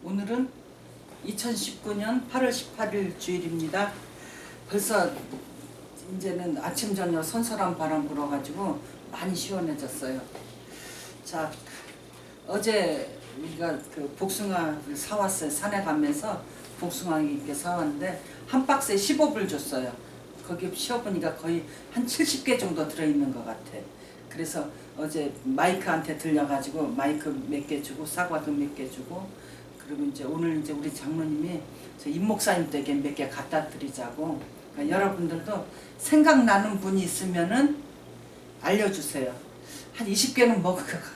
오늘은 2019년 8월 18일 주일입니다. 벌써 이제는 아침 저녁 선선한 바람 불어가지고 많이 시원해졌어요. 자, 어제 우리가 그 복숭아를 사왔어요. 산에 가면서 복숭아 이렇게 사왔는데 한 박스에 15불 줬어요. 거기 씌워보니까 거의 한 70개 정도 들어있는 것 같아. 그래서 어제 마이크한테 들려가지고 마이크 몇 개 주고 사과도 몇 개 주고, 그리고 이제 오늘 이제 우리 장로님이 저 임목사님 댁에 몇 개 갖다 드리자고. 그러니까 여러분들도 생각나는 분이 있으면은 알려주세요. 한 20개는 먹을 것 같아.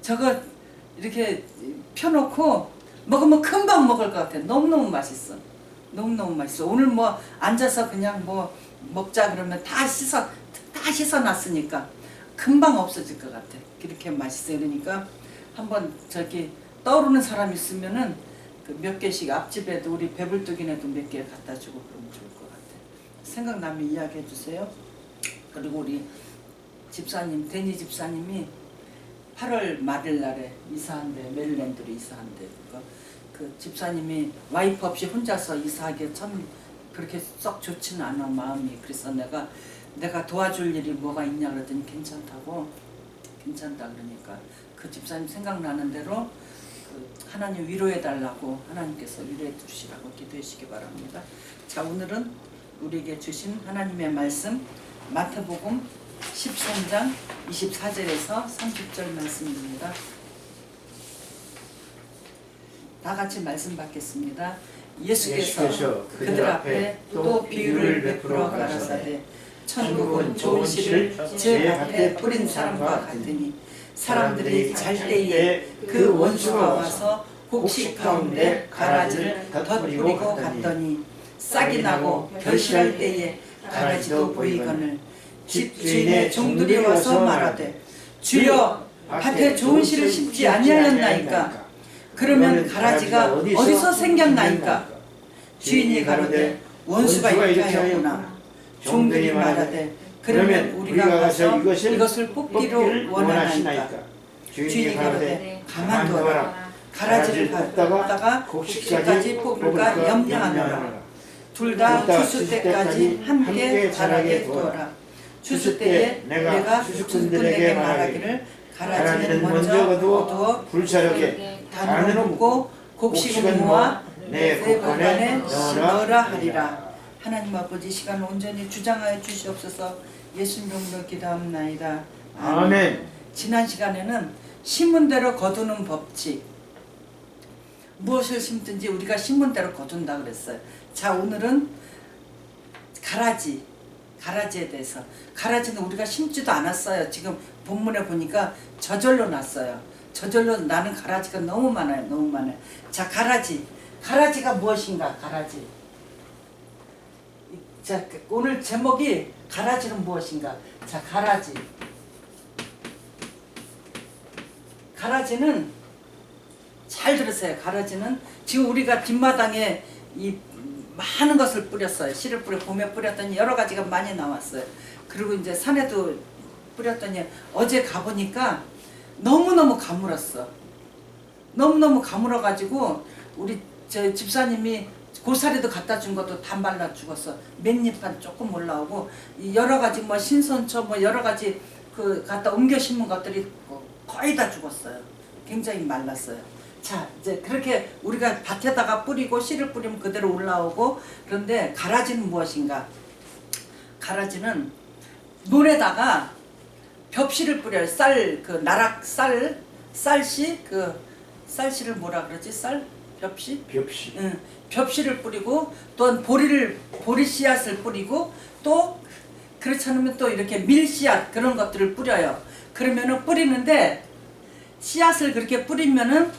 저거 이렇게 펴놓고 먹으면 금방 먹을 것 같아. 너무너무 맛있어. 너무너무 맛있어. 오늘 뭐 앉아서 그냥 뭐 먹자 그러면 다 씻어놨으니까 금방 없어질 것 같아. 그렇게 맛있어요. 그러니까 한번 저기 떠오르는 사람 있으면은 그 몇 개씩 앞집에도 우리 배불뚝이네도 몇 개 갖다 주고 그러면 좋을 것 같아. 생각나면 이야기해 주세요. 그리고 우리 집사님, 데니 집사님이 8월 말일 날에 이사한대, 메릴랜드로 이사한대. 그 집사님이 와이프 없이 혼자서 이사하기 참 그렇게 썩 좋지는 않아 마음이. 그래서 내가 도와줄 일이 뭐가 있냐 그러더니 괜찮다고. 괜찮다 그러니까 그 집사님 생각나는 대로 그 하나님 위로해 달라고, 하나님께서 위로해 주시라고 기도해 주시기 바랍니다. 자, 오늘은 우리에게 주신 하나님의 말씀 마태복음 13장 24절에서 30절 말씀입니다. 다 같이 말씀 받겠습니다. 예수께서 그들 앞에 또 비유를 베풀어 가라사대, 천국은 좋은 씨를 제 밭에 뿌린 사람과 같으니 사람들이 잘 때에 그 원수가 와서 곡식 가운데 가라지를 덧뿌리고 갔더니 싹이 나고 결실할 때에 가라지도 보이거늘 집주인의 종들이 와서 말하되, 주여 밭에 좋은 씨를 심지 아니하였나이까? 그러면 가라지가 어디서 생겼나이까? 주인이 가로되, 원수가 있게 하였구나. 종들이 말하되, 그러면 우리가 가서 이것을 뽑기로 원하나이까? 주인이 가로되, 가만두어라. 가라지를 뽑다가 곡식까지 뽑을까 염려하노라. 둘 다 추수 때까지 함께 자라게 두어라. 추수 때에 내가 추수꾼들에게 말하기를, 가라지는 먼저 거두어 불사르게 단으로 묶고 곡식은 모아 내 곡간에 넣으라 하리라. 하나님 아버지, 시간 온전히 주장하여 주시옵소서. 예수님 이름으로 기도합나이다. 아멘. 지난 시간에는 심은 대로 거두는 법칙, 무엇을 심든지 우리가 심은 대로 거둔다 그랬어요. 자, 오늘은 가라지에 대해서. 가라지는 우리가 심지도 않았어요. 지금 본문에 보니까 저절로 났어요. 저절로 나는 가라지가 너무 많아요. 너무 많아요. 자, 가라지가 무엇인가? 가라지. 자, 오늘 제목이 가라지는 무엇인가? 자, 가라지는 잘 들으세요. 가라지는 지금 우리가 뒷마당에 이 많은 것을 뿌렸어요. 씨를 봄에 뿌렸더니 여러 가지가 많이 나왔어요. 그리고 이제 산에도 뿌렸더니 어제 가보니까 너무너무 가물었어. 너무너무 가물어가지고 우리 저 집사님이 고사리도 갖다 준 것도 다 말라 죽었어. 맨잎만 조금 올라오고 여러 가지 뭐 신선초 뭐 여러 가지 그 갖다 옮겨 심은 것들이 거의 다 죽었어요. 굉장히 말랐어요. 자, 이제 그렇게 우리가 밭에다가 뿌리고 씨를 뿌리면 그대로 올라오고. 그런데 가라지는 무엇인가? 가라지는 논에다가 벽씨를 뿌려요. 쌀씨, 쌀씨를 뭐라 그러지? 벽씨? 응, 벽씨를 뿌리고, 또 보리 씨앗을 뿌리고, 또 그렇지 않으면 또 이렇게 밀씨앗 그런 것들을 뿌려요. 그러면은 뿌리는데 씨앗을 그렇게 뿌리면은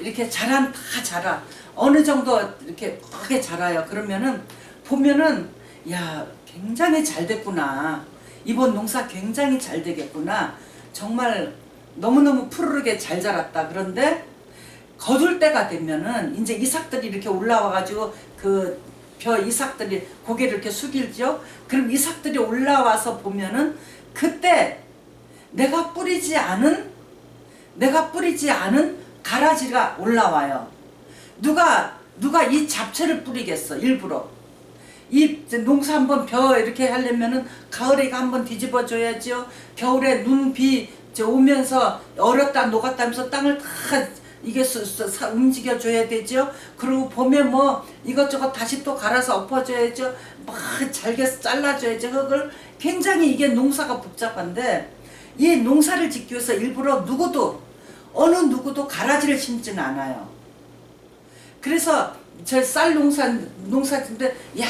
이렇게 다 자라. 어느 정도 이렇게 크게 자라요. 그러면은 보면은, 야, 굉장히 잘 됐구나. 이번 농사 굉장히 잘 되겠구나. 정말 너무너무 푸르르게 잘 자랐다. 그런데 거둘 때가 되면은 이제 이삭들이 이렇게 올라와가지고 그 이삭들이 고개를 이렇게 숙이죠. 그럼 이삭들이 올라와서 보면은 그때 내가 뿌리지 않은 가라지가 올라와요. 누가 이 잡채를 뿌리겠어 일부러. 이 농사 한번 벼 이렇게 하려면은 가을에 한번 뒤집어 줘야죠. 겨울에 눈 비 오면서 얼었다 녹았다 하면서 땅을 다 이게 움직여 줘야 되죠. 그리고 봄에 뭐 이것저것 다시 또 갈아서 엎어줘야죠. 막 잘게 잘라줘야죠. 흙을. 굉장히 이게 농사가 복잡한데 이 농사를 짓기 위해서 일부러 어느 누구도 가라지를 심지는 않아요. 그래서 저 쌀 농사 짓는데 야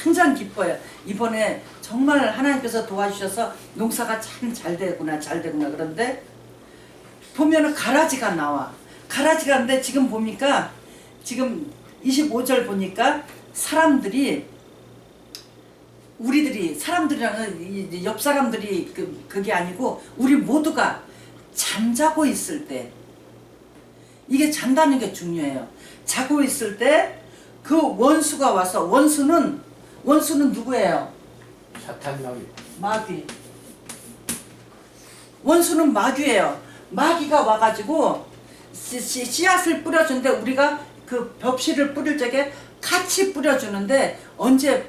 굉장히 기뻐요. 이번에 정말 하나님께서 도와주셔서 농사가 참 잘 되구나 그런데 보면은 가라지가 나와. 가라지가 나는데 지금 보니까 지금 25절 보니까 사람들이랑은 옆 사람들이 그게 아니고 우리 모두가 잠자고 있을 때 이게 잔다는 게 중요해요. 자고 있을 때 그 원수가 와서 원수는 누구예요? 사탄 마귀. 원수는 마귀예요. 마귀가 와가지고 씨앗을 뿌려주는데 우리가 그 벽실을 뿌릴 적에 같이 뿌려주는데 언제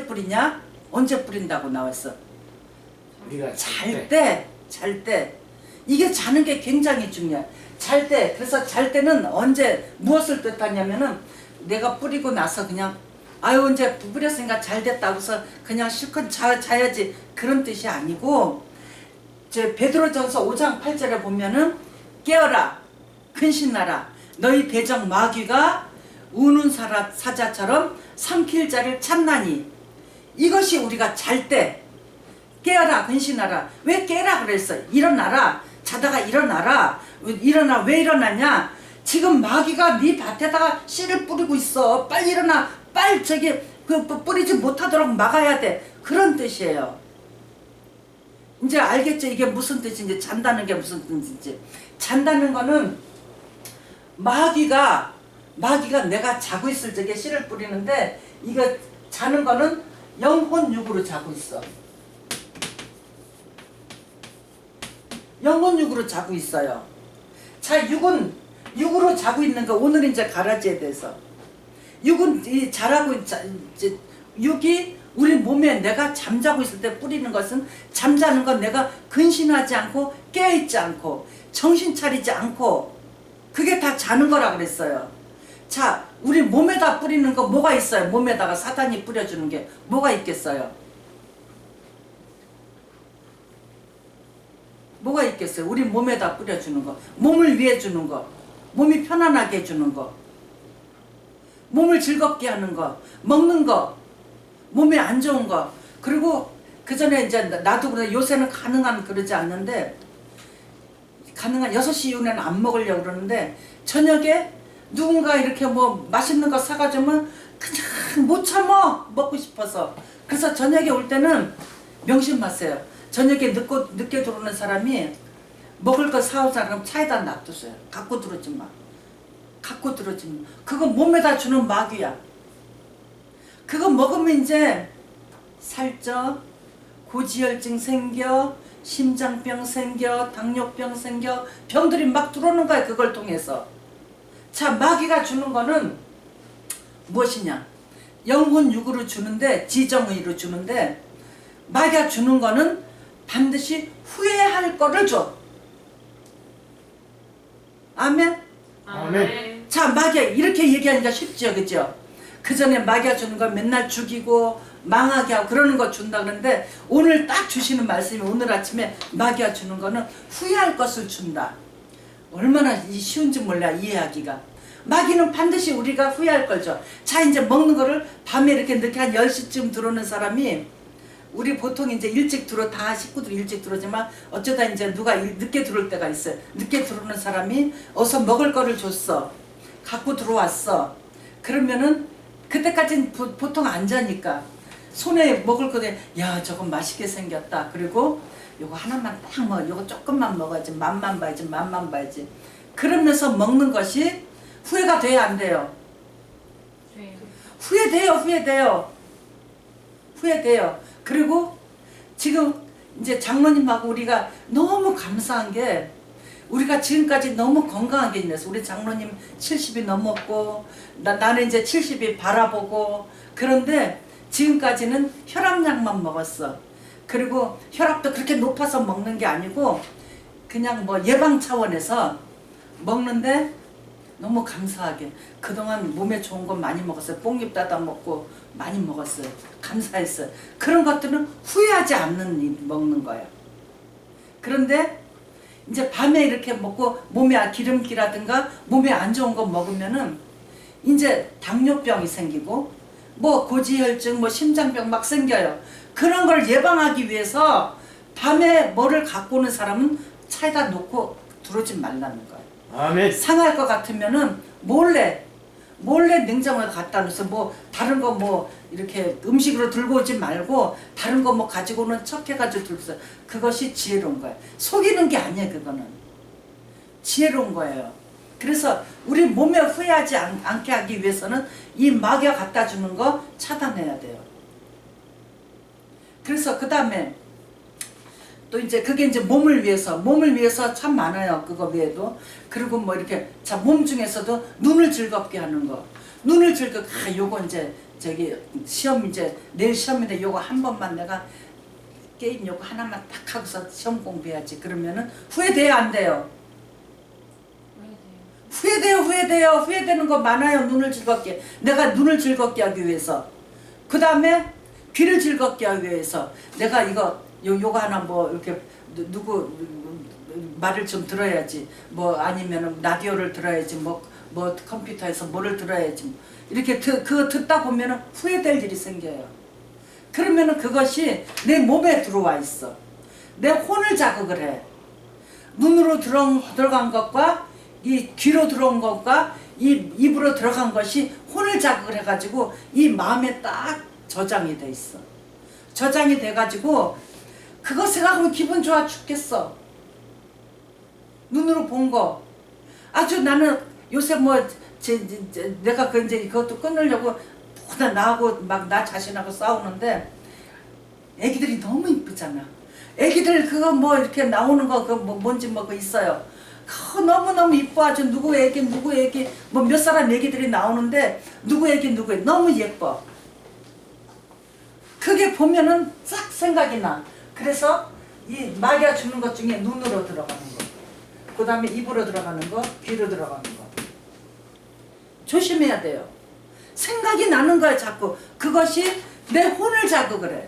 뿌리냐? 언제 뿌린다고 나왔어? 우리가 잘 때. 이게 자는 게 굉장히 중요해. 잘 때. 그래서 잘 때는 언제 무엇을 뜻하냐면은 내가 뿌리고 나서 그냥 아유 이제 뿌렸으니까 잘 됐다고 해서 그냥 실컷 자야지 그런 뜻이 아니고 베드로전서 5장 8절에 보면은 깨어라 근신하라 너희 대적 마귀가 우는 사자처럼 삼킬 자를 찾나니 이것이 우리가 잘 때 깨어라 근신하라. 왜 깨라 그랬어? 일어나라. 자다가 일어나라. 일어나. 왜 일어나냐? 지금 마귀가 네 밭에다가 씨를 뿌리고 있어. 빨리 일어나. 빨리 뿌리지 못하도록 막아야 돼. 그런 뜻이에요. 이제 알겠죠? 이게 무슨 뜻인지, 잔다는 게 무슨 뜻인지. 잔다는 거는 마귀가 내가 자고 있을 적에 씨를 뿌리는데 이거 자는 거는 영혼육으로 자고 있어. 영혼육으로 자고 있어요. 자, 육으로 자고 있는 거 오늘 이제 가라지에 대해서 육은 육이 우리 몸에 내가 잠자고 있을 때 뿌리는 것은 잠자는 건 내가 근신하지 않고 깨어있지 않고 정신 차리지 않고 그게 다 자는 거라 그랬어요. 자, 우리 몸에다 뿌리는 거 뭐가 있어요? 몸에다가 사탄이 뿌려주는 게 뭐가 있겠어요? 뭐가 있겠어요? 우리 몸에다 뿌려주는 거. 몸을 위해 주는 거. 몸이 편안하게 해주는 거. 몸을 즐겁게 하는 거. 먹는 거. 몸에 안 좋은 거. 그리고 그 전에 이제 나도 그래 요새는 그러지 않는데 가능한 6시 이후에는 안 먹으려고 그러는데 저녁에 누군가 이렇게 뭐 맛있는 거 사가주면 그냥 못 참어 먹고 싶어서. 그래서 저녁에 올 때는 명심하세요. 저녁에 늦게 들어오는 사람이 먹을 거 사오자 그러면 차에다 놔두세요. 갖고 들어오지 마. 그거 몸에다 주는 마귀야. 그거 먹으면 이제 살쪄, 고지혈증 생겨, 심장병 생겨, 당뇨병 생겨, 병들이 막 들어오는 거야. 그걸 통해서. 자, 마귀가 주는 거는 무엇이냐? 영혼육으로 주는데, 지정의로 주는데, 마귀가 주는 거는 반드시 후회할 거를 줘. 아멘? 아멘. 자, 마귀가 이렇게 얘기하니까 쉽죠, 그죠? 그 전에 마귀가 주는 거 맨날 죽이고 망하게 하고 그러는 거 준다 그러는데 오늘 딱 주시는 말씀이 오늘 아침에 마귀가 주는 거는 후회할 것을 준다. 얼마나 쉬운지 몰라 이해하기가. 마귀는 반드시 우리가 후회할 걸 줘. 자, 이제 먹는 거를 밤에 이렇게 늦게 한 10시쯤 들어오는 사람이 우리 보통 이제 다 식구들 일찍 들어오지만 어쩌다 이제 누가 늦게 들어올 때가 있어요. 늦게 들어오는 사람이 어서 먹을 거를 줬어. 갖고 들어왔어. 그러면은 그때까지는 보통 안 자니까 손에 먹을 거에 야 저건 맛있게 생겼다. 그리고 요거 하나만 딱 먹어. 요거 조금만 먹어야지. 맛만 봐야지. 그러면서 먹는 것이 후회가 돼야 안 돼요? 네. 후회돼요. 그리고 지금 이제 장모님하고 우리가 너무 감사한 게 우리가 지금까지 너무 건강하게 지냈어. 우리 장로님 70이 넘었고 나는 이제 70이 바라보고 그런데 지금까지는 혈압약만 먹었어. 그리고 혈압도 그렇게 높아서 먹는 게 아니고 그냥 뭐 예방 차원에서 먹는데 너무 감사하게 그동안 몸에 좋은 거 많이 먹었어요. 뽕잎 따다 먹고 많이 먹었어요. 감사했어요. 그런 것들은 후회하지 않는 먹는 거예요. 그런데 이제 밤에 이렇게 먹고 몸에 기름기라든가 몸에 안 좋은 거 먹으면은 이제 당뇨병이 생기고 뭐 고지혈증 뭐 심장병 막 생겨요. 그런 걸 예방하기 위해서 밤에 뭐를 갖고 오는 사람은 차에다 놓고 들어오지 말라는 거예요. 아멘. 상할 것 같으면은 몰래 냉장고에 갖다 놓어서 뭐 다른 거 뭐 이렇게 음식으로 들고 오지 말고 다른 거 뭐 가지고 오는 척 해가지고 들고 오세요. 그것이 지혜로운 거예요. 속이는 게 아니에요. 그거는 지혜로운 거예요. 그래서 우리 몸에 후회하지 않게 하기 위해서는 이 마귀가 갖다 주는 거 차단해야 돼요. 그래서 그 다음에 또 이제 그게 이제 몸을 위해서 참 많아요. 그거 외에도. 그리고 뭐 이렇게 자, 몸 중에서도 눈을 즐겁게 하는 거. 눈을 즐겁게 요거 이제 저기 시험 이제 내일 시험인데 요거 한 번만 내가 게임 요거 하나만 딱 하고서 시험 공부해야지. 그러면은 후회돼요, 안 돼요? 후회되는 거 많아요. 눈을 즐겁게. 내가 눈을 즐겁게 하기 위해서. 그 다음에 귀를 즐겁게 하기 위해서 내가 이거 요거 하나 뭐 이렇게 누구 말을 좀 들어야지. 뭐 아니면은 라디오를 들어야지. 뭐 컴퓨터에서 뭐를 들어야지. 이렇게 그거 듣다 보면은 후회될 일이 생겨요. 그러면은 그것이 내 몸에 들어와 있어. 내 혼을 자극을 해. 눈으로 들어간 것과 이 귀로 들어온 것과 이 입으로 들어간 것이 혼을 자극을 해가지고 이 마음에 딱 저장이 돼 있어. 저장이 돼가지고 그거 생각하면 기분 좋아 죽겠어. 눈으로 본 거. 아주 나는 요새 뭐 내가 이제 그것도 끊으려고 보다 나하고 막 나 자신하고 싸우는데 애기들이 너무 이쁘잖아. 애기들 그거 뭐 이렇게 나오는 거 그 뭐 뭔지 뭐 그 있어요. 그거 너무너무 이뻐. 아주 누구 애기 뭐 몇 사람 애기들이 나오는데 누구 애기 너무 예뻐. 그게 보면은 싹 생각이 나. 그래서 이 마귀가 주는 것 중에 눈으로 들어가는 거, 그 다음에 입으로 들어가는 거, 귀로 들어가는 거 조심해야 돼요. 생각이 나는 거야 자꾸. 그것이 내 혼을 자극을 해.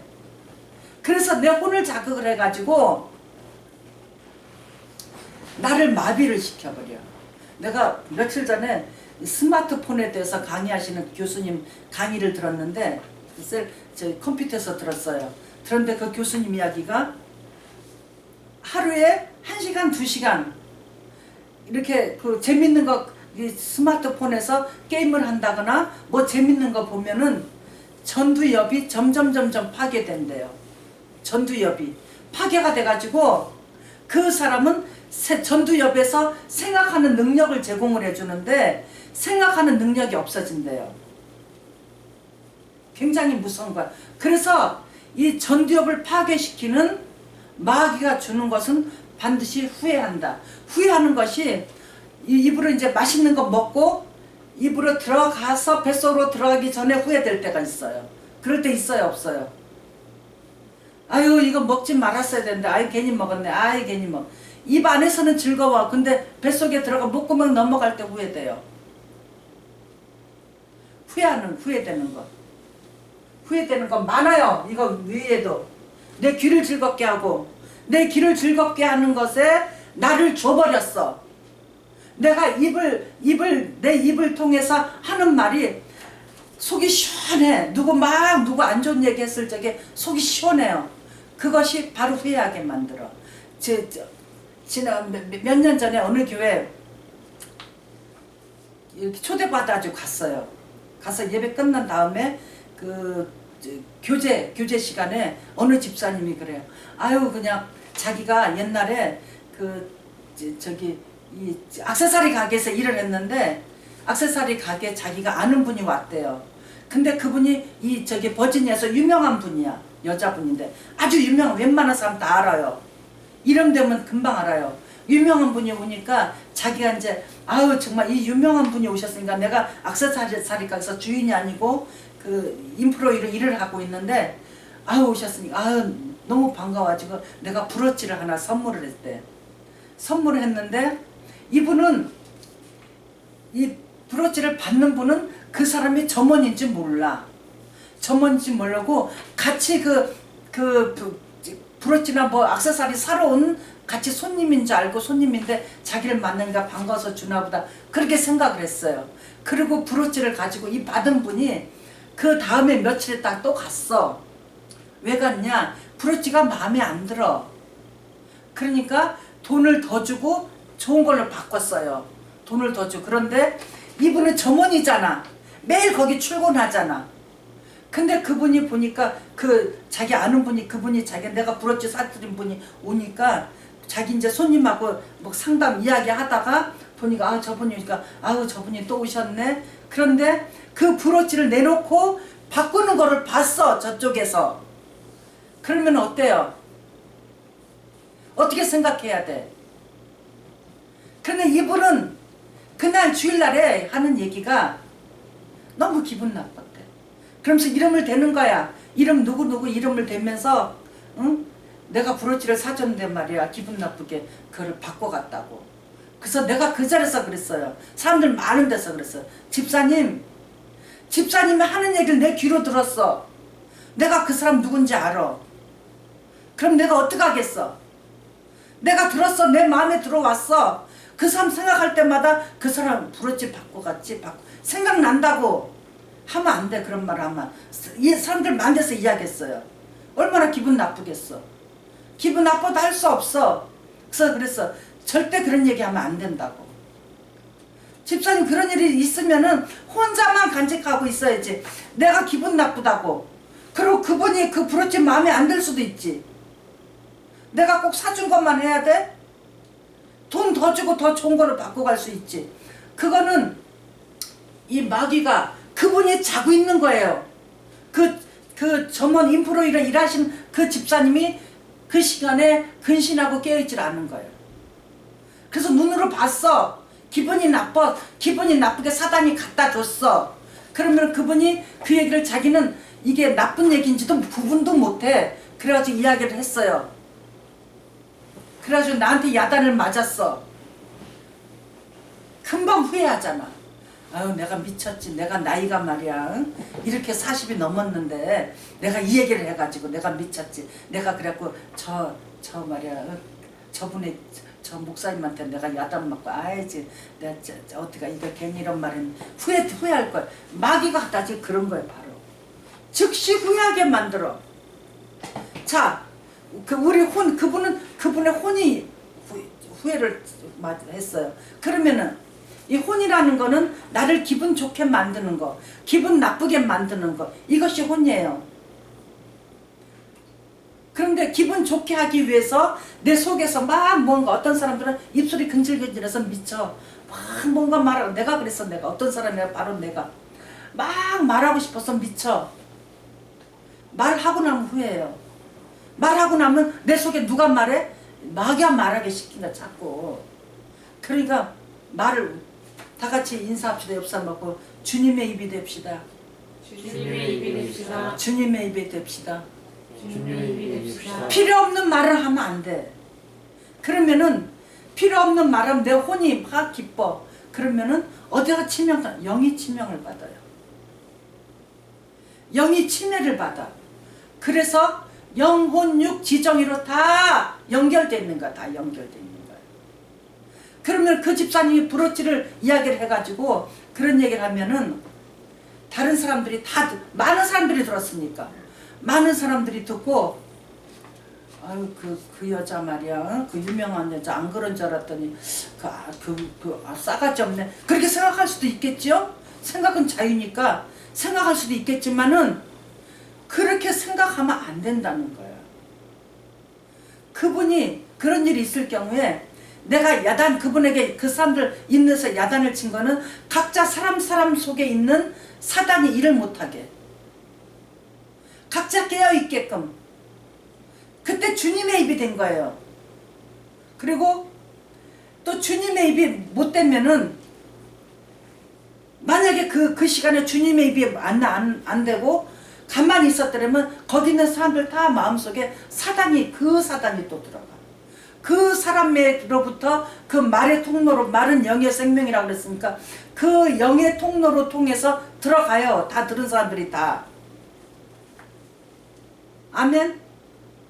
그래서 내 혼을 자극을 해가지고 나를 마비를 시켜버려. 내가 며칠 전에 스마트폰에 대해서 강의하시는 교수님 강의를 들었는데 저 컴퓨터에서 들었어요. 그런데 그 교수님 이야기가 하루에 1시간, 2시간 이렇게 그 재밌는 거 이 스마트폰에서 게임을 한다거나 뭐 재밌는 거 보면은 전두엽이 점점 파괴된대요. 전두엽이 파괴가 돼가지고 그 사람은 전두엽에서 생각하는 능력을 제공을 해주는데 생각하는 능력이 없어진대요. 굉장히 무서운 거야. 그래서 이 전두엽을 파괴시키는 마귀가 주는 것은 반드시 후회한다. 후회하는 것이 입으로 이제 맛있는 거 먹고 입으로 들어가서 뱃속으로 들어가기 전에 후회될 때가 있어요. 그럴 때 있어요, 없어요? 아유 이거 먹지 말았어야 되는데 아유 괜히 먹었네. 아유 괜히 먹. 입 안에서는 즐거워. 근데 뱃속에 들어가 목구멍 넘어갈 때 후회돼요. 후회되는 거. 후회되는 거 많아요. 이거 위에도. 내 귀를 즐겁게 하고 내 귀를 즐겁게 하는 것에 나를 줘버렸어. 내가 내 입을 통해서 하는 말이 속이 시원해. 누구 안 좋은 얘기 했을 적에 속이 시원해요. 그것이 바로 후회하게 만들어. 지난 몇 년 전에 어느 교회 이렇게 초대받아가지고 갔어요. 가서 예배 끝난 다음에 그 교제 시간에 어느 집사님이 그래요. 아유 그냥 자기가 옛날에 이 액세서리 가게에서 일을 했는데 액세서리 가게 자기가 아는 분이 왔대요. 근데 그분이 버지니아에서 유명한 분이야. 여자분인데 아주 유명한 웬만한 사람 다 알아요. 이름 되면 금방 알아요. 유명한 분이 오니까 자기가 이제 아유 정말 이 유명한 분이 오셨으니까 내가 액세서리 가게에서 주인이 아니고 그 인프로이로 일을 하고 있는데 아유 오셨으니까 아유 너무 반가워가지고 내가 브로치를 하나 선물을 했대. 선물을 했는데 이분은 이 브로치를 받는 분은 그 사람이 점원인지 몰라. 점원인지 모르고 같이 브로치나 뭐 액세서리 사러 온 같이 손님인 줄 알고 손님인데 자기를 만나니까 반가워서 주나보다 그렇게 생각을 했어요. 그리고 브로치를 가지고 이 받은 분이 그 다음에 며칠 있다 또 갔어. 왜 갔냐? 브로치가 마음에 안 들어. 그러니까 돈을 더 주고 좋은 걸로 바꿨어요. 돈을 더 주고. 그런데 이분은 점원이잖아. 매일 거기 출근하잖아. 근데 그분이 보니까 그 자기 아는 분이 그분이 자기 내가 브로치 사드린 분이 오니까 자기 이제 손님하고 뭐 상담 이야기 하다가 보니까 아 저분이 오니까 아우 저분이 또 오셨네. 그런데 그 브로치를 내놓고 바꾸는 거를 봤어 저쪽에서. 그러면 어때요? 어떻게 생각해야 돼? 그런데 이분은 그날 주일날에 하는 얘기가 너무 기분 나빴대. 그러면서 이름을 대는 거야. 이름 누구누구 이름을 대면서 응? 내가 브로치를 사줬는데 말이야 기분 나쁘게 그걸 바꿔갔다고. 그래서 내가 그 자리에서 그랬어요. 사람들 많은 데서 그랬어요. 집사님이 하는 얘기를 내 귀로 들었어. 내가 그 사람 누군지 알아. 그럼 내가 어떡하겠어? 내가 들었어. 내 마음에 들어왔어. 그 사람 생각할 때마다 그 사람 브로치 바꿔갔지 생각난다고 하면 안 돼. 그런 말 하면 이 사람들 많은 데서 이야기했어요. 얼마나 기분 나쁘겠어. 기분 나빠도 할 수 없어. 그래서 절대 그런 얘기 하면 안 된다고. 집사님 그런 일이 있으면은 혼자만 간직하고 있어야지. 내가 기분 나쁘다고. 그리고 그분이 그 브로치 마음에 안 들 수도 있지. 내가 꼭 사준 것만 해야 돼? 돈 더 주고 더 좋은 거를 바꿔 갈 수 있지. 그거는 이 마귀가 그분이 자고 있는 거예요. 그 전문 인프로이로 일하신 그 집사님이 그 시간에 근신하고 깨어있질 않은 거예요. 그래서 눈으로 봤어. 기분이 나쁘게 사단이 갖다 줬어. 그러면 그분이 그 얘기를 자기는 이게 나쁜 얘기인지도 구분도 못해. 그래가지고 이야기를 했어요. 그래가지고 나한테 야단을 맞았어. 금방 후회하잖아. 아유 내가 미쳤지. 내가 나이가 말이야 응? 이렇게 40이 넘었는데 내가 이 얘기를 해가지고 내가 미쳤지. 내가 그래갖고 저 말이야 응? 저분의 저 목사님한테 내가 야단 맞고 아이지 내가 어떻게 이거 괜히 이런 말은 후회할 거야. 마귀가 갖다 지 그런 거예요. 바로 즉시 후회하게 만들어. 자 그분의 혼이 후회를 했어요. 그러면은 이 혼이라는 거는 나를 기분 좋게 만드는 거, 기분 나쁘게 만드는 거, 이것이 혼이에요. 그런데 기분 좋게 하기 위해서 내 속에서 막 뭔가 어떤 사람들은 입술이 근질근질해서 미쳐. 막 뭔가 말하고 내가 그랬어. 내가 어떤 사람이야 바로 내가 막 말하고 싶어서 미쳐. 말하고 나면 후회해요. 말하고 나면 내 속에 누가 말해? 마귀가 말하게 시킨다 자꾸. 그러니까 말을 다 같이 인사합시다. 옆 사람하고 주님의 입이 됩시다. 주님의 입이 됩시다. 주님의 입이 됩시다. 주님의 입이 됩시다. 필요 없는 말을 하면 안 돼. 그러면은 필요 없는 말하면 내 혼이 막 기뻐. 그러면은 어디가 영이 치명을 받아요. 영이 침해를 받아. 그래서 영혼 육 지정의로 다 연결되어 있는 거야. 다 연결되어 있는 거야. 그러면 그 집사님이 브로치를 이야기를 해가지고 그런 얘기를 하면은 다른 사람들이 많은 사람들이 들었으니까 많은 사람들이 듣고 아유 그 여자 말이야 그 유명한 여자 안 그런 줄 알았더니 싸가지 없네 그렇게 생각할 수도 있겠죠. 생각은 자유니까 생각할 수도 있겠지만은 그렇게 생각하면 안 된다는 거야. 그분이 그런 일이 있을 경우에 내가 그분에게 그 사람들 인내서 야단을 친 거는 각자 사람 속에 있는 사단이 일을 못하게 각자 깨어있게끔 그때 주님의 입이 된 거예요. 그리고 또 주님의 입이 못 되면은 만약에 그 시간에 주님의 입이 안 되고 가만히 있었더라면 거기 있는 사람들 다 마음속에 그 사단이 또 들어가. 그 사람으로부터 그 말의 통로로, 말은 영의 생명이라고 그랬으니까 그 영의 통로로 통해서 들어가요. 다 들은 사람들이 다. 아멘.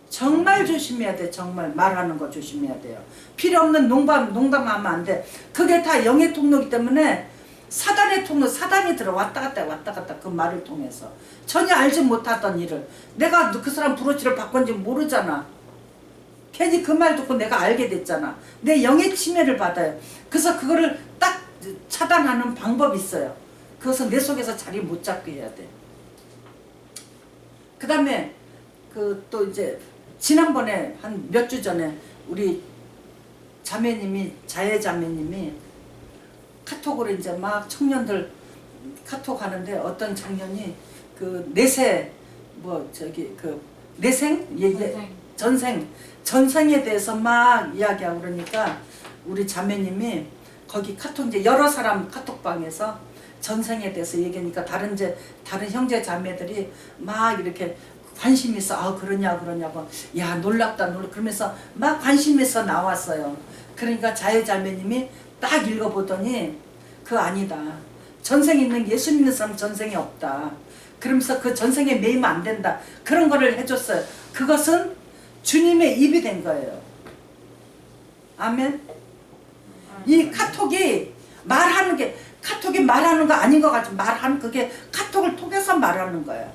정말 조심해야 돼. 정말 말하는 거 조심해야 돼요. 필요 없는 농담하면 안 돼. 그게 다 영의 통로이기 때문에 사단의 통로, 사단이 들어 왔다 갔다 그 말을 통해서 전혀 알지 못하던 일을 내가 그 사람 브로치를 바꾼지 모르잖아. 괜히 그 말 듣고 내가 알게 됐잖아. 내 영의 침해를 받아요. 그래서 그거를 딱 차단하는 방법이 있어요. 그것은 내 속에서 자리 못 잡게 해야 돼. 그 다음에 또 이제 지난번에 한 몇 주 전에 우리 자매 자매님이 카톡으로 이제 막 청년들 카톡 하는데 어떤 청년이 그 내세 내생 전생에 대해서 막 이야기하고 그러니까 우리 자매님이 거기 카톡 이제 여러 사람 카톡방에서 전생에 대해서 얘기하니까 다른 형제 자매들이 막 이렇게 관심 있어. 그러냐고 야 놀랍다 그러면서 막 관심 있어 나왔어요. 그러니까 자매님이 딱 읽어보더니 아니다. 전생 있는 예수 믿는 사람 전생이 없다. 그러면서 그 전생에 매이면 안 된다. 그런 거를 해줬어요. 그것은 주님의 입이 된 거예요. 아멘. 이 카톡이 말하는 거 아닌 것 같지. 그게 카톡을 통해서 말하는 거야.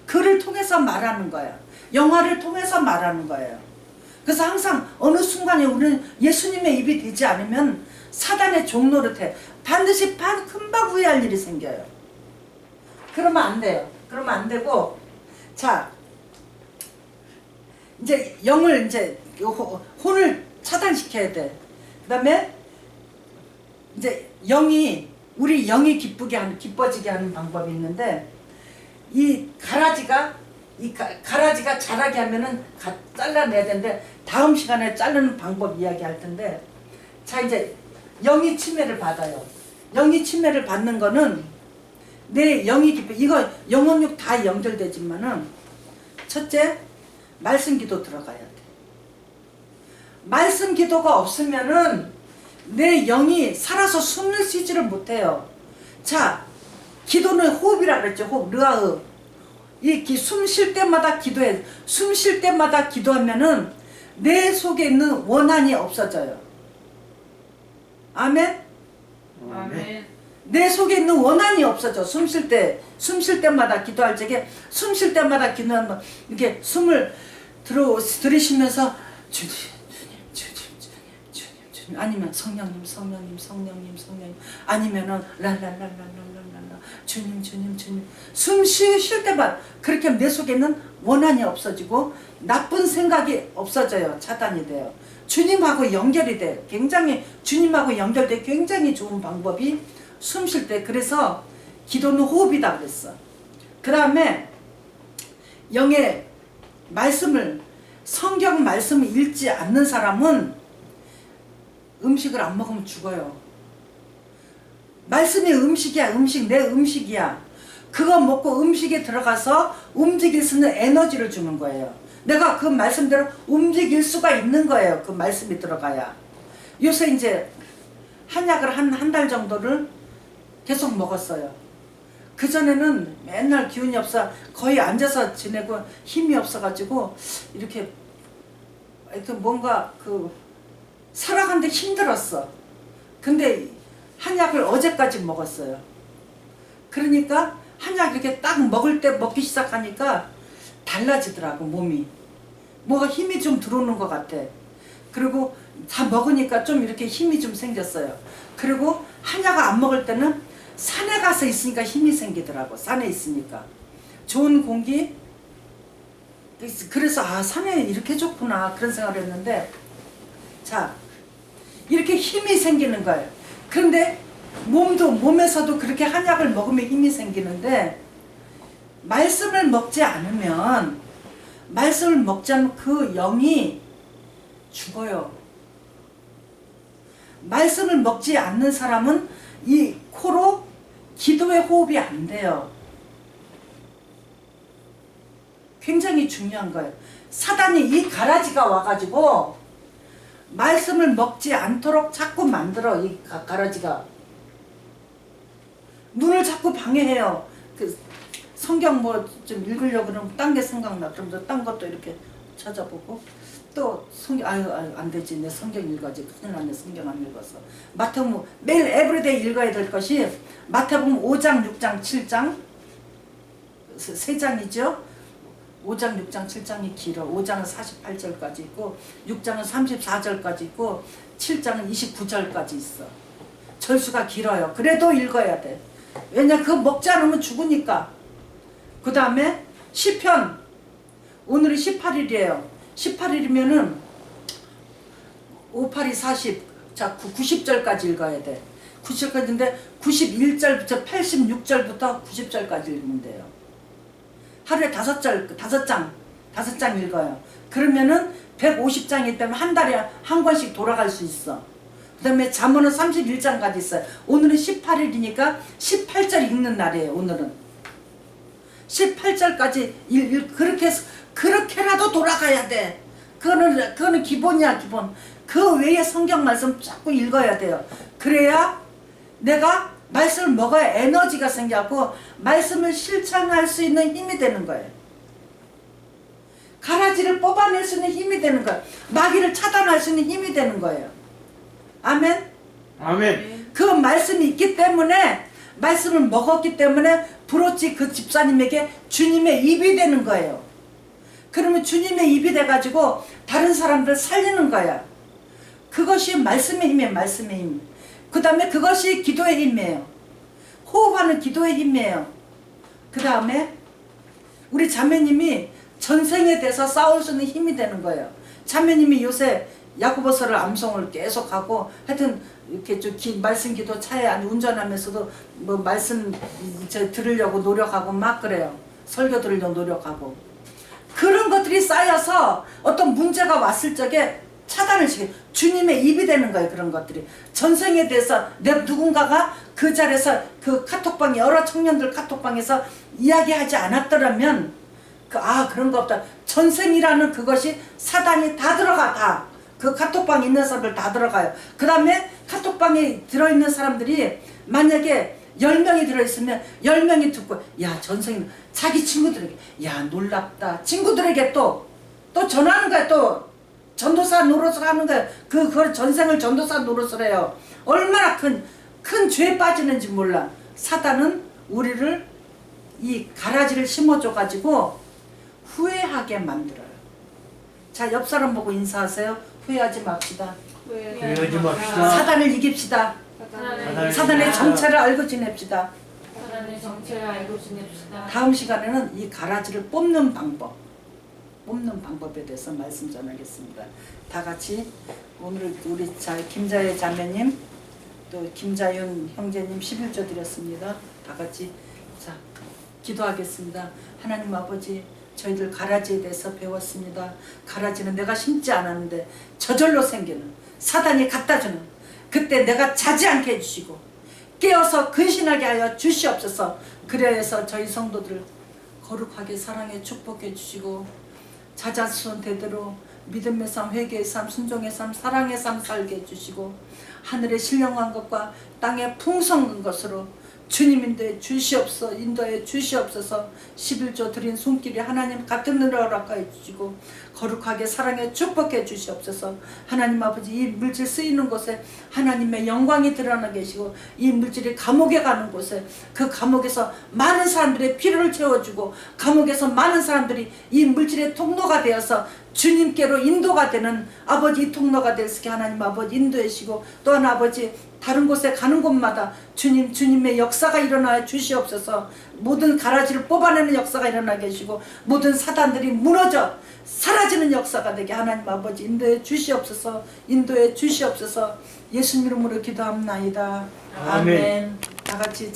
글을 통해서 말하는 거야. 영화를 통해서 말하는 거예요. 그래서 항상 어느 순간에 우리는 예수님의 입이 되지 않으면 사단의 종노릇해. 반드시 금방 후회할 일이 생겨요. 그러면 안 돼요. 그러면 안 되고, 자, 이제 영을 혼을 차단시켜야 돼. 그 다음에 이제 우리 영이 기뻐지게 하는 방법이 있는데, 이 가라지가 자라게 하면은 잘라내야 되는데, 다음 시간에 자르는 방법 이야기할 텐데, 자, 이제 영이 침해를 받아요. 영이 침해를 받는 거는 내 영이 이거 영혼육 다 연결되지만은 첫째, 말씀 기도 들어가야 돼. 말씀 기도가 없으면은 내 영이 살아서 숨을 쉬지를 못해요. 자, 기도는 호흡이라 그랬죠. 호흡, 르아흐. 숨 쉴 때마다 기도해. 숨 쉴 때마다 기도하면은 내 속에 있는 원한이 없어져요. 아멘? 아멘. 내 속에 있는 원한이 없어져. 숨 쉴 때마다 기도할 적에 숨 쉴 때마다 기도하면 이렇게 숨을 들이쉬면서 주님 아니면 성령님 아니면은 랄랄랄랄랄랄라 주님 숨 쉴 때마다 그렇게 하면 내 속에 있는 원한이 없어지고 나쁜 생각이 없어져요. 차단이 돼요. 주님하고 연결이 돼. 주님하고 연결돼 굉장히 좋은 방법이 숨 쉴 때. 그래서 기도는 호흡이다 그랬어. 그 다음에 영의 성경 말씀을 읽지 않는 사람은 음식을 안 먹으면 죽어요. 말씀이 음식이야. 내 음식이야. 그거 먹고 음식에 들어가서 움직일 수 있는 에너지를 주는 거예요. 내가 그 말씀대로 움직일 수가 있는 거예요. 그 말씀이 들어가야. 요새 이제 한약을 한 달 정도를 계속 먹었어요. 그전에는 맨날 기운이 없어 거의 앉아서 지내고 힘이 없어가지고 이렇게 하여튼 뭔가 살아가는데 힘들었어. 근데 한약을 어제까지 먹었어요. 그러니까 한약 이렇게 딱 먹기 시작하니까 달라지더라고 몸이. 뭐가 힘이 좀 들어오는 것 같아. 그리고 다 먹으니까 좀 이렇게 힘이 좀 생겼어요. 그리고 한약을 안 먹을 때는 산에 가서 있으니까 힘이 생기더라고. 산에 있으니까 좋은 공기. 그래서 산에 이렇게 좋구나 그런 생각을 했는데, 자 이렇게 힘이 생기는 거예요. 그런데 몸에서도 그렇게 한약을 먹으면 힘이 생기는데, 말씀을 먹지 않으면 그 영이 죽어요. 말씀을 먹지 않는 사람은 이 코로 기도의 호흡이 안 돼요. 굉장히 중요한 거예요. 사단이 이 가라지가 와가지고 말씀을 먹지 않도록 자꾸 만들어. 이 가라지가 눈을 자꾸 방해해요. 그 성경 뭐 좀 읽으려고 그러면 딴 게 생각나. 그럼 또 딴 것도 이렇게 찾아보고 또 성경 아유 안 되지. 내 성경 읽어야지. 큰일 났네. 성경 안 읽어서. 마태복음 매일 에브리데이 읽어야 될 것이 마태복음 5장, 6장, 7장 세 장이죠. 5장, 6장, 7장이 길어. 5장은 48절까지 있고 6장은 34절까지 있고 7장은 29절까지 있어. 절수가 길어요. 그래도 읽어야 돼. 왜냐 그거 먹지 않으면 죽으니까. 그 다음에 시편 오늘이 18일이에요. 18일이면은 5, 8이 40. 자 90절까지 읽어야 돼. 90절까지인데 91절부터 86절부터 90절까지 읽으면 돼요. 하루에 5장 읽어요. 그러면은 150장이기 때문에 한 달에 한 권씩 돌아갈 수 있어. 그 다음에 잠언은 31장까지 있어요. 오늘은 18일이니까 18절 읽는 날이에요. 오늘은 18절까지 그렇게라도 돌아가야 돼. 그거는 기본이야. 기본. 그 외에 성경 말씀 자꾸 읽어야 돼요. 그래야 내가 말씀을 먹어야 에너지가 생겨갖고 말씀을 실천할 수 있는 힘이 되는 거예요. 가라지를 뽑아낼 수 있는 힘이 되는 거예요. 마귀를 차단할 수 있는 힘이 되는 거예요. 아멘? 아멘. 그 말씀이 있기 때문에 말씀을 먹었기 때문에 브로치 그 집사님에게 주님의 입이 되는 거예요. 그러면 주님의 입이 돼가지고 다른 사람들 살리는 거야. 그것이 말씀의 힘이에요. 말씀의 힘. 그 다음에 그것이 기도의 힘이에요. 호흡하는 기도의 힘이에요. 그 다음에 우리 자매님이 전생에 대해서 싸울 수 있는 힘이 되는 거예요. 자매님이 요새 야고보서를 암송을 계속 하고 하여튼 이렇게 좀 말씀 기도 차에 아니 운전하면서도 뭐 말씀 들으려고 노력하고 막 그래요. 설교 들으려고 노력하고 그런 것들이 쌓여서 어떤 문제가 왔을 적에 차단을 시켜 주님의 입이 되는 거예요. 그런 것들이 전생에 대해서 누군가가 그 자리에서 그 카톡방 여러 청년들 카톡방에서 이야기하지 않았더라면 그런 거 없다. 전생이라는 그것이 사단이 다 들어가 다. 그 카톡방에 있는 사람들 다 들어가요. 그 다음에 카톡방에 들어있는 사람들이 만약에 10명이 들어있으면 10명이 듣고 야 전생 자기 친구들에게 야 놀랍다. 친구들에게 또 전하는 거야. 또 전도사 노릇을 하는 거야. 그걸 전생을 전도사 노릇을 해요. 얼마나 큰 죄에 빠지는지 몰라. 사단은 우리를 이 가라지를 심어줘 가지고 후회하게 만들어요. 자, 옆 사람 보고 인사하세요. 후회하지 맙시다. 후회하지 맙시다. 사단을 이깁시다. 사단의 정체를 알고 지냅시다. 사단의 정체를 알고 지냅시다. 다음 시간에는 이 가라지를 뽑는 방법에 대해서 말씀 전하겠습니다. 다 같이 오늘 우리 김자혜 자매님 또 김자윤 형제님 11조 드렸습니다. 다 같이 자 기도하겠습니다. 하나님 아버지 저희들 가라지에 대해서 배웠습니다. 가라지는 내가 심지 않았는데 저절로 생기는 사단이 갖다주는 그때 내가 자지 않게 해주시고 깨어서 근신하게 하여 주시옵소서. 그래서 저희 성도들을 거룩하게 사랑해 축복해 주시고 자자손 대대로 믿음의 삶, 회개의 삶, 순종의 삶, 사랑의 삶 살게 해주시고 하늘의 신령한 것과 땅의 풍성한 것으로 주님 인도해 주시옵소서. 11조 드린 손길이 하나님 같은 은혜를 허락하여 주시고 거룩하게 사랑해 축복해 주시옵소서. 하나님 아버지 이 물질 쓰이는 곳에 하나님의 영광이 드러나 계시고 이 물질이 감옥에 가는 곳에 그 감옥에서 많은 사람들의 필요를 채워주고 감옥에서 많은 사람들이 이 물질의 통로가 되어서 주님께로 인도가 되는 아버지 이 통로가 될 수 있게 하나님 아버지 인도해 주시고 또한 아버지 다른 곳에 가는 곳마다 주님의 역사가 일어나 주시옵소서. 모든 가라지를 뽑아내는 역사가 일어나 계시고 모든 사단들이 무너져 사라지는 역사가 되게 하나님 아버지 인도해 주시옵소서. 인도해 주시옵소서. 예수님 이름으로 기도합나이다. 아멘. 다 같이